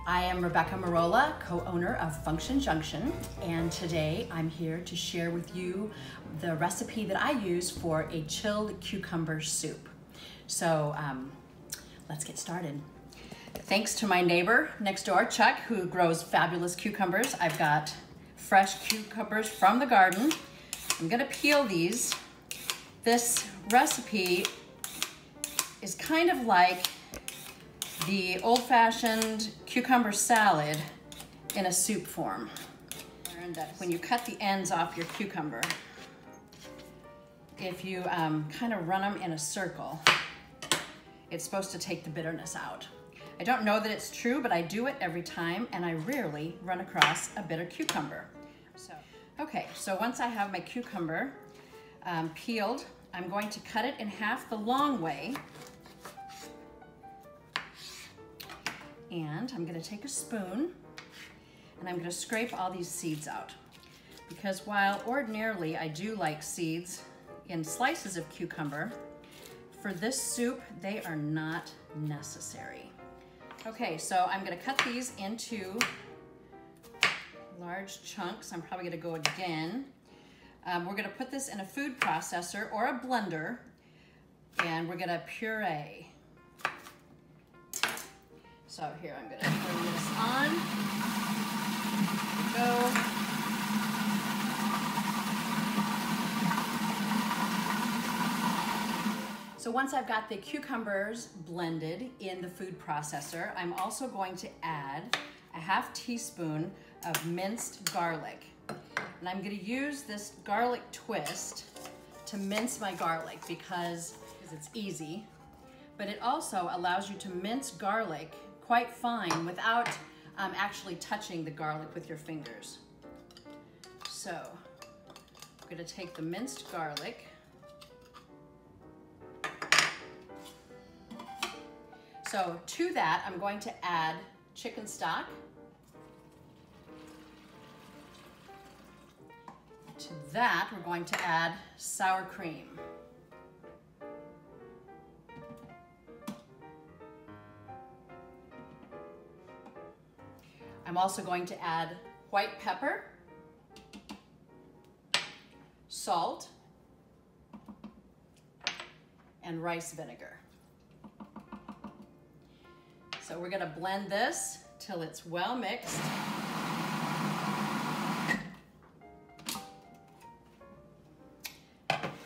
I am Rebecca Merola, co-owner of Junction, and today I'm here to share with you the recipe that I use for a chilled cucumber soup. So let's get started. Thanks to my neighbor next door, Chuck, who grows fabulous cucumbers. I've got fresh cucumbers from the garden. I'm gonna peel these. This recipe is kind of like the old-fashioned cucumber salad in a soup form. Learned that when you cut the ends off your cucumber, if you kind of run them in a circle, it's supposed to take the bitterness out. I don't know that it's true, but I do it every time, and I rarely run across a bitter cucumber. So once I have my cucumber peeled, I'm going to cut it in half the long way. And I'm gonna take a spoon and I'm gonna scrape all these seeds out. Because while ordinarily I do like seeds in slices of cucumber, for this soup, they are not necessary. Okay, so I'm gonna cut these into large chunks. I'm probably gonna go again. We're gonna put this in a food processor or a blender, and we're gonna puree. So here, I'm gonna turn this on. Here we go. So once I've got the cucumbers blended in the food processor, I'm also going to add a half teaspoon of minced garlic. And I'm gonna use this garlic twist to mince my garlic because it's easy, but it also allows you to mince garlic quite fine without actually touching the garlic with your fingers. So I'm gonna take the minced garlic. So to that, I'm going to add chicken stock. To that, we're going to add sour cream. I'm also going to add white pepper, salt, and rice vinegar. So we're gonna blend this till it's well mixed.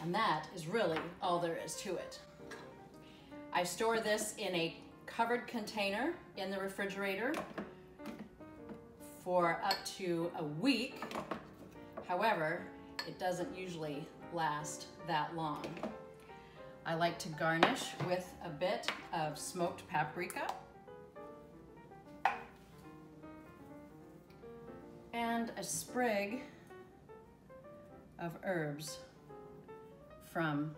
And that is really all there is to it. I store this in a covered container in the refrigerator for up to a week. However, it doesn't usually last that long. I like to garnish with a bit of smoked paprika and a sprig of herbs from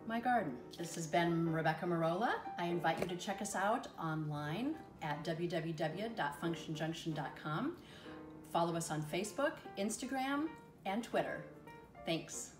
my garden. This has been Rebecca Merola. I invite you to check us out online at www.functionjunction.com. Follow us on Facebook, Instagram, and Twitter. Thanks.